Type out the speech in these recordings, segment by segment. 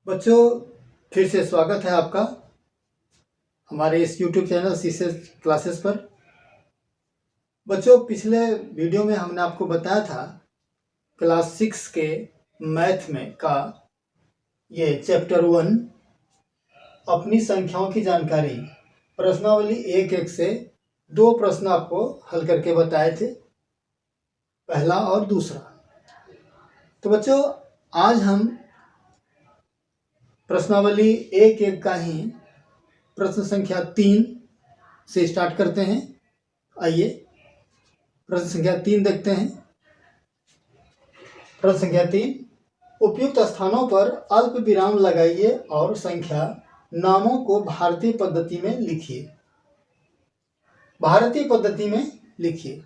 बच्चों, फिर से स्वागत है आपका हमारे इस YouTube चैनल सीसेस क्लासेस पर। बच्चों, पिछले वीडियो में हमने आपको बताया था क्लास 6 के मैथ में का ये चैप्टर 1 अपनी संख्याओं की जानकारी प्रश्नावली 1-1 से 2 प्रश्न आपको हल करके बताए थे, पहला और दूसरा। तो बच्चों, आज हम प्रश्नावली 1-1 का ही प्रश्न संख्या 3 से स्टार्ट करते हैं। आइए प्रश्न संख्या 3 देखते हैं। प्रश्न संख्या 3, उपयुक्त स्थानों पर अल्प विराम लगाइए और संख्या नामों को भारतीय पद्धति में लिखिए। भारतीय पद्धति में लिखिए।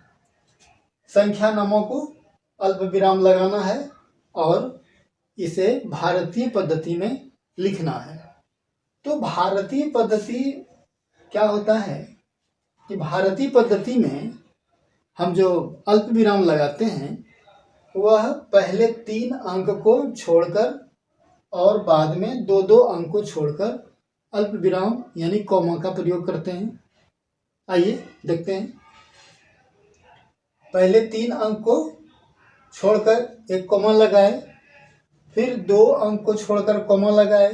संख्या नामों को अल्प विराम लगाना है और इसे भारतीय पद्धति में लिखना है। तो भारतीय पद्धति क्या होता है कि भारतीय पद्धति में हम जो अल्प विराम लगाते हैं वह पहले 3 अंक को छोड़कर और बाद में 2-2 अंक को छोड़कर अल्प विराम यानी कॉमा का प्रयोग करते हैं। आइए देखते हैं। पहले 3 अंक को छोड़कर एक कॉमा लगाए, फिर 2 अंक को छोड़कर कॉमा लगाए,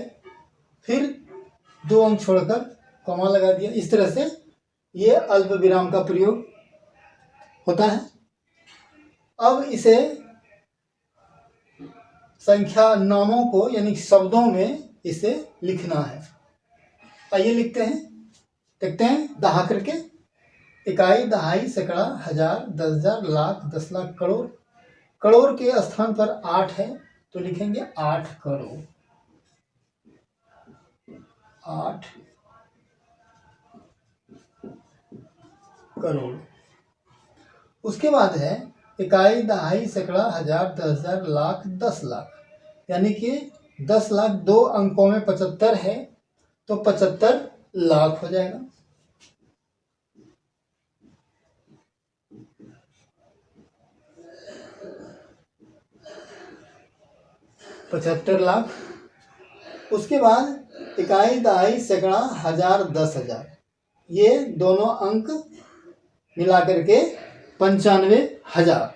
फिर 2 अंक छोड़कर कॉमा लगा दिया। इस तरह से ये अल्प विराम का प्रयोग होता है। अब इसे संख्या नामों को यानी शब्दों में इसे लिखना है। आइए लिखते हैं, देखते हैं दहा करके। इकाई, दहाई, सैकड़ा, हजार, 10,000, लाख, 10 लाख, करोड़। करोड़ के स्थान पर 8 है तो लिखेंगे 8 करोड़। 8 करोड़। उसके बाद है इकाई, दहाई, सैकड़ा, हजार, 10,000, लाख, 10 लाख। यानी कि 10 लाख 2 अंकों में 75 है तो 75 लाख हो जाएगा। $75 लाख। उसके बाद इकाई, दहाई, सैकड़ा, हजार, 10,000, ये दोनों अंक मिला करके 95,000।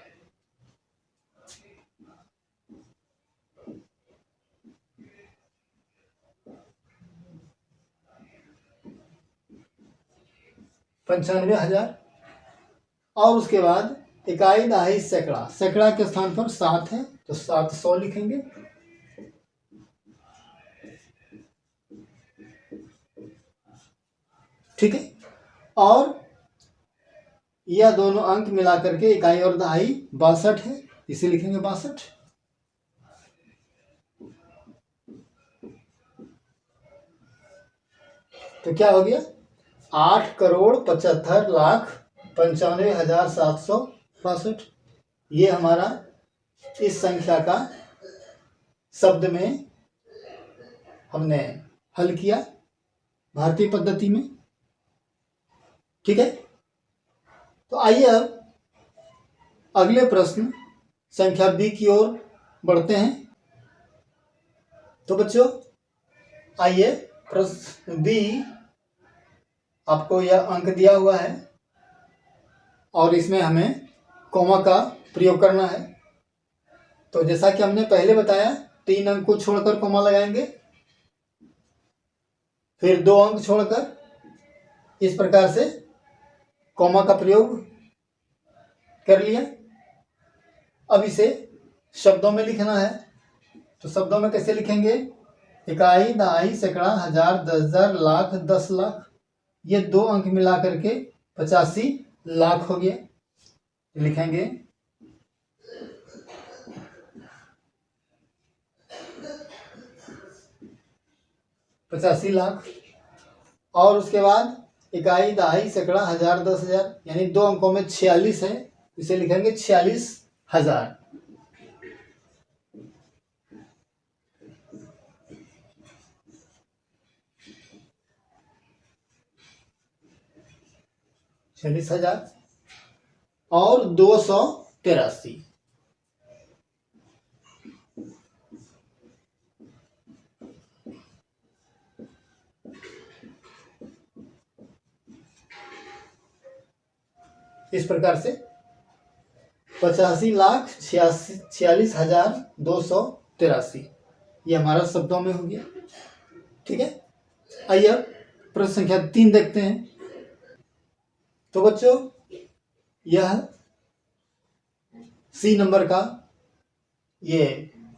और उसके बाद इकाई, दहाई, सैकड़ा। सैकड़ा के स्थान पर 7 है तो 700 लिखेंगे। ठीक है। और यह दोनों अंक मिला करके इकाई और दहाई 62 है, इसे लिखेंगे 62। तो क्या हो गया? 8,75,95,762। ये हमारा इस संख्या का शब्द में हमने हल किया भारतीय पद्धति में। ठीक है। तो आइए अब अगले प्रश्न संख्या बी की ओर बढ़ते हैं। तो बच्चों आइए, प्रश्न बी, आपको यह अंक दिया हुआ है और इसमें हमें कॉमा का प्रयोग करना है। तो जैसा कि हमने पहले बताया, 3 अंक को छोड़कर कॉमा लगाएंगे, फिर 2 अंक छोड़कर, इस प्रकार से कॉमा का प्रयोग कर लिया। अब इसे शब्दों में लिखना है। तो शब्दों में कैसे लिखेंगे? इकाई, दहाई, सैकड़ा, हजार, 10,000, लाख, 10 लाख। ये 2 अंक मिला करके 85 लाख हो गया। लिखेंगे 85 लाख। और उसके बाद इकाई, दहाई, सैकड़ा, हजार, 10,000, यानी 2 अंकों में 46 है, इसे लिखेंगे 46,000। और 283। इस प्रकार से 85,46,283 ये हमारा शब्दों में हो गया। ठीक है, आइए अब प्रश्न संख्या 3 देखते हैं। तो बच्चों यह सी नंबर का ये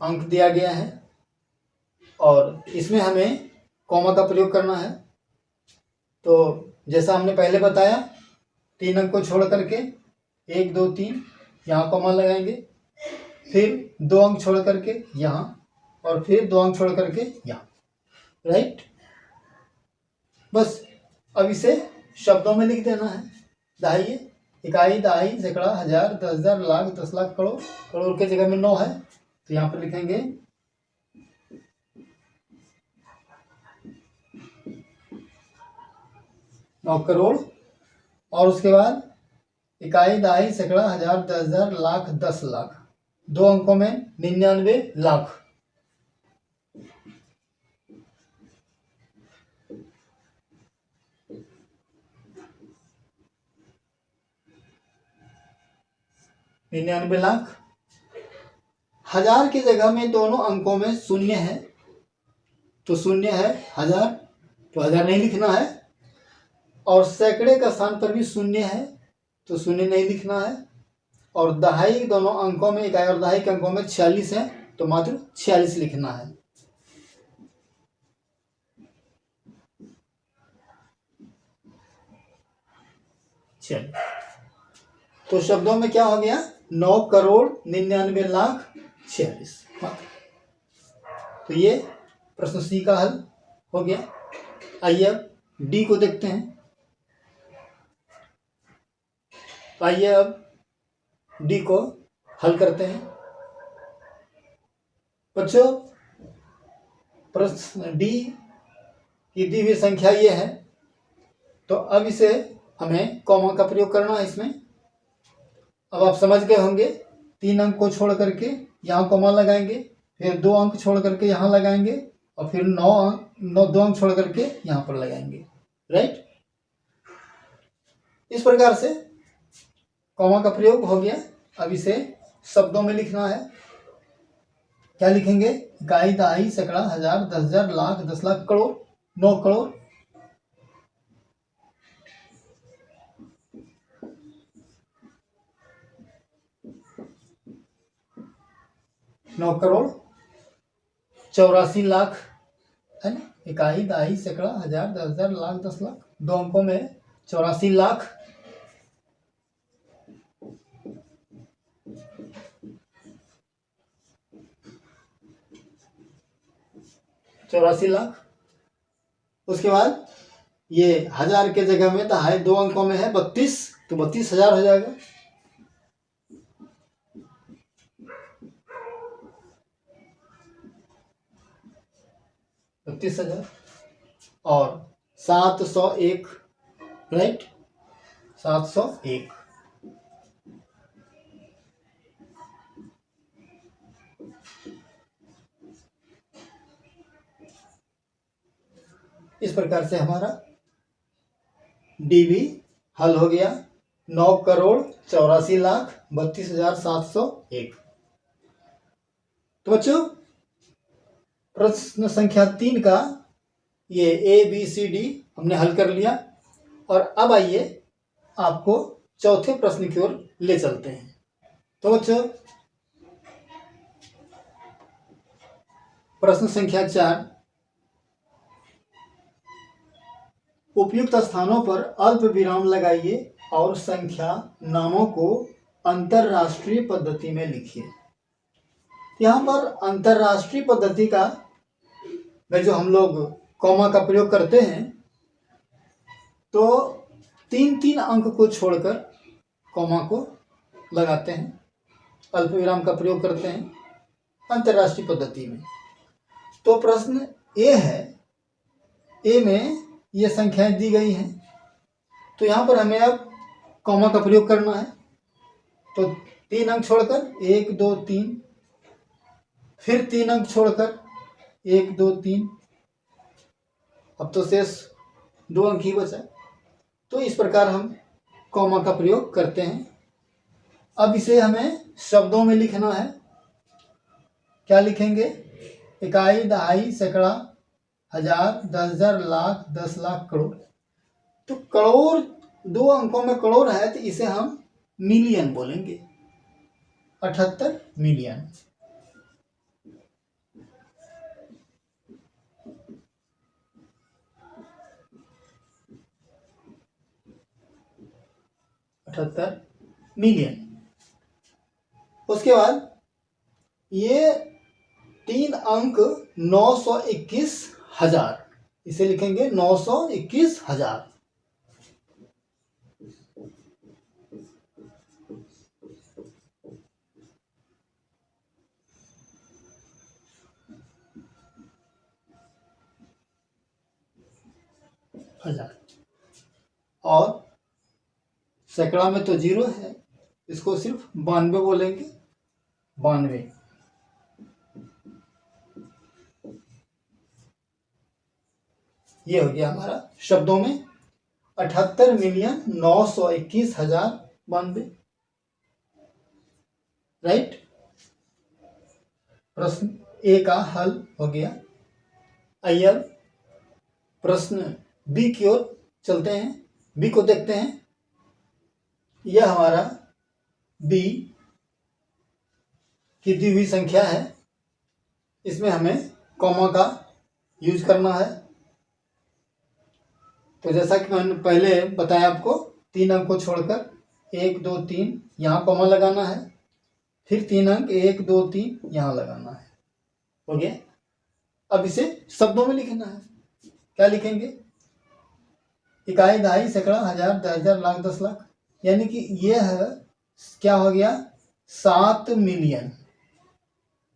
अंक दिया गया है और इसमें हमें कॉमा का प्रयोग करना है। तो जैसा हमने पहले बताया 3 अंक को छोड़ करके 1 2 3 यहाँ कॉमा लगाएंगे, फिर 2 अंक छोड़ करके यहाँ और फिर 2 अंक छोड़ करके यहाँ। राइट, बस अब इसे शब्दों में लिख देना है। दहाई, इकाई, दहाई, सैकड़ा, हजार, 10,000, लाख, 10 लाख, करोड़। करोड़ के जगह में 9 है तो यहाँ पर लिखेंगे 9 करोड़। और उसके बाद इकाई, दहाई, सैकड़ा, हजार, 10,000, लाख, 10 लाख। 2 अंकों में 99 लाख। लाख। हजार की जगह में दोनों अंकों में 0 है तो 0 है हजार, तो हजार नहीं लिखना है। और सैकड़े का स्थान पर भी 0 है तो 0 नहीं लिखना है। और दहाई दोनों अंकों में, इकाई और दहाई के अंकों में 46 है तो मात्र 46 लिखना है। चलिए, तो शब्दों में क्या हो गया? 9 करोड़ 99 लाख 46। तो ये प्रश्न सी का हल हो गया। आइए अब डी को देखते हैं। आइए अब डी को हल करते हैं। बच्चों प्रश्न डी की दी हुई संख्या ये है तो अब इसे हमें कॉमा का प्रयोग करना है इसमें। अब आप समझ गए होंगे 3 अंक को छोड़ करके यहाँ कॉमा लगाएंगे, फिर 2 अंक छोड़ करके यहाँ लगाएंगे और फिर 2 अंक छोड़ करके यहाँ पर लगाएंगे। राइट, इस प्रकार से कॉमा का प्रयोग हो गया। अब इसे शब्दों में लिखना है। क्या लिखेंगे? इकाई, दहाई, सैकड़ा, हजार, 10,000, लाख, 10 लाख, करोड़। 9 करोड़। नौ करोड़ 84 लाख है ना। इकाई, दहाई, सैकड़ा, हजार, 10,000, लाख, 10 लाख। 2 अंकों में 84 लाख। उसके बाद ये हजार के जगह में दहाई 2 अंकों में है 32 तो 32,000 हो जाएगा। और 701। राइट, 701। इस प्रकार से हमारा डी भी हल हो गया। 9 करोड़ 84 लाख 32,701। तो बच्चों प्रश्न संख्या 3 का ये ABCD हमने हल कर लिया। और अब आइए आपको चौथे प्रश्न की ओर ले चलते हैं। तो बच्चों प्रश्न संख्या 4, उपयुक्त स्थानों पर अल्प विराम लगाइए और संख्या नामों को अंतरराष्ट्रीय पद्धति में लिखिए। यहाँ पर अंतरराष्ट्रीय पद्धति का में जो हम लोग कॉमा का प्रयोग करते हैं तो 3-3 अंक को छोड़कर कॉमा को लगाते हैं, अल्प विराम का प्रयोग करते हैं अंतरराष्ट्रीय पद्धति में। तो प्रश्न ए है, ए में ये संख्याएं दी गई हैं तो यहाँ पर हमें अब कॉमा का प्रयोग करना है। तो 3 अंक छोड़कर 1 2 3, फिर 3 अंक छोड़कर 1 2 3, अब तो शेष 2 अंक ही बचा। तो इस प्रकार हम कॉमा का प्रयोग करते हैं। अब इसे हमें शब्दों में लिखना है। क्या लिखेंगे? इकाई, दहाई, सैकड़ा, हजार, 10,000, लाख, 10 लाख, करोड़। तो करोड़ 2 अंकों में करोड़ है तो इसे हम मिलियन बोलेंगे। 78 मिलियन। मिलियन। उसके बाद ये 3 अंक 921,000, इसे लिखेंगे 921,000। और सैकड़ा में तो 0 है, इसको सिर्फ 92 बोलेंगे। 92। ये हो गया हमारा शब्दों में 78,921,092। राइट। प्रश्न ए का हल हो गया। आइए अब प्रश्न बी की ओर चलते हैं। बी को देखते हैं। यह हमारा बी की दी हुई संख्या है। इसमें हमें कॉमा का यूज करना है। तो जैसा कि मैंने पहले बताया आपको, 3 अंक को छोड़कर 1 2 3 यहाँ कॉमा लगाना है, फिर 3 अंक 1 2 3 यहाँ लगाना है। हो गया। अब इसे शब्दों में लिखना है। क्या लिखेंगे? इकाई, दहाई, सैकड़ा, हजार, 10,000, लाख, 10 लाख। यानी कि यह क्या हो गया? 7 मिलियन।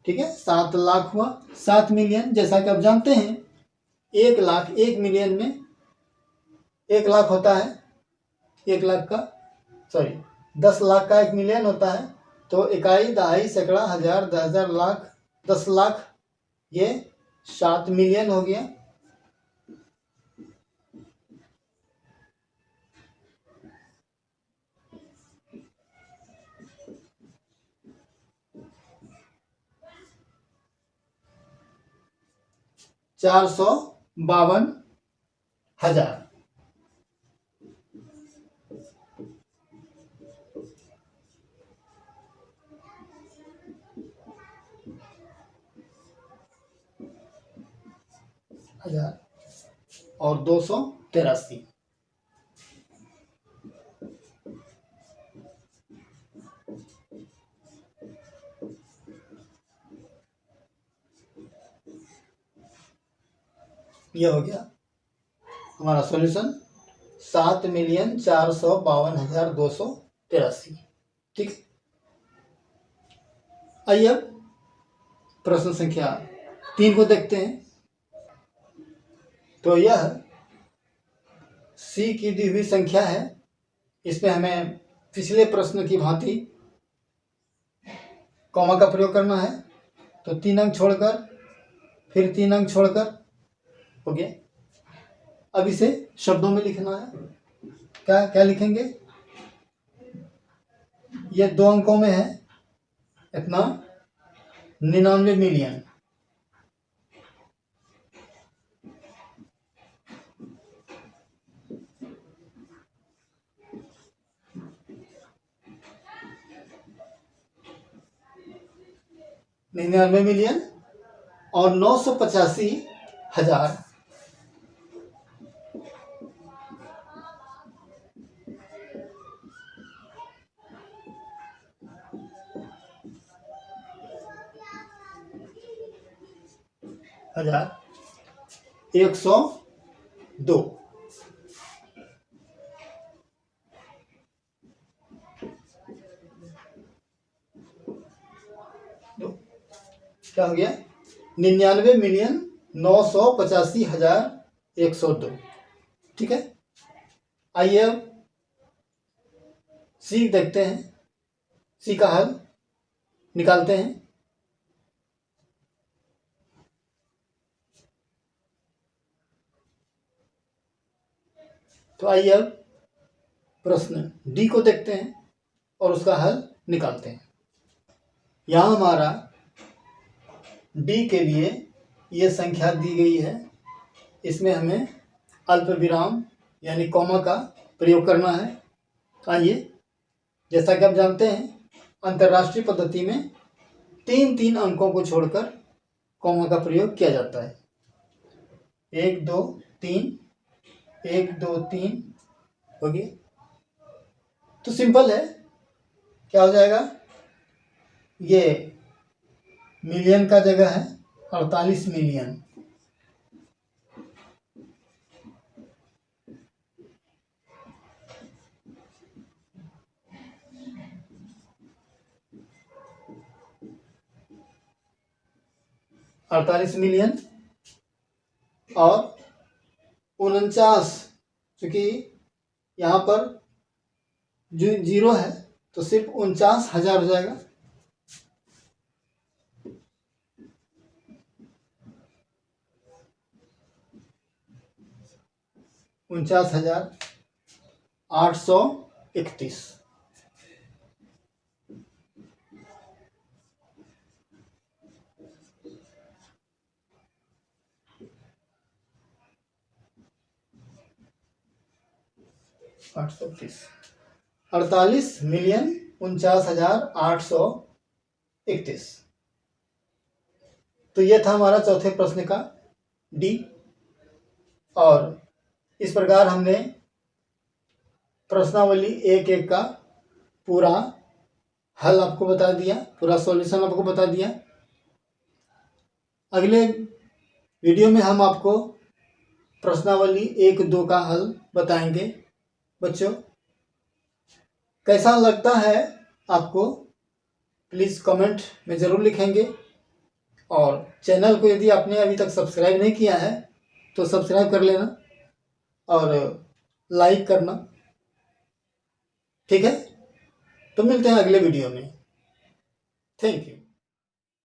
ठीक है, 7 लाख हुआ। 7 मिलियन, जैसा कि आप जानते हैं 1 लाख 1 मिलियन में 1 लाख होता है। 1 लाख का 10 लाख का 1 मिलियन होता है। तो इकाई, दहाई, सैकड़ा, हजार, 10,000, लाख, 10 लाख, ये 7 मिलियन हो गया। चार 452,000। और 283। यह हो गया हमारा सॉल्यूशन। 7,452,283। ठीक। आइए अब प्रश्न संख्या 3 को देखते हैं। तो यह सी की दी हुई संख्या है। इसमें हमें पिछले प्रश्न की भांति कॉमा का प्रयोग करना है। तो 3 अंक छोड़कर फिर 3 अंक छोड़कर हो गया। अब इसे शब्दों में लिखना है। क्या क्या लिखेंगे? ये 2 अंकों में है, इतना 99 मिलियन। मिलियन और 985,000। हजार 102। क्या हो गया? 99,985,102। ठीक है। आइए अब सी देखते हैं। सी का हल निकालते हैं। तो आइए अब प्रश्न डी को देखते हैं और उसका हल निकालते हैं। यहाँ हमारा डी के लिए ये संख्या दी गई है, इसमें हमें अल्प विराम यानी कॉमा का प्रयोग करना है। आइए, जैसा कि आप जानते हैं अंतर्राष्ट्रीय पद्धति में 3 अंकों को छोड़कर कॉमा का प्रयोग किया जाता है। 1 2 3, 1 2 3 हो गया। तो सिंपल है, क्या हो जाएगा, ये मिलियन का जगह है 48 मिलियन। और 49, क्योंकि यहाँ पर जो 0 है तो सिर्फ 49,000 हो जाएगा। 49,831। आठ सौ 48,49,831। तो ये था हमारा चौथे प्रश्न का डी। और इस प्रकार हमने प्रश्नावली एक एक का पूरा हल आपको बता दिया, पूरा सॉल्यूशन आपको बता दिया। अगले वीडियो में हम आपको प्रश्नावली 1-2 का हल बताएंगे। बच्चों, कैसा लगता है आपको, प्लीज़ कमेंट में ज़रूर लिखेंगे। और चैनल को यदि आपने अभी तक सब्सक्राइब नहीं किया है तो सब्सक्राइब कर लेना और लाइक करना, ठीक है। तो मिलते हैं अगले वीडियो में। Thank you.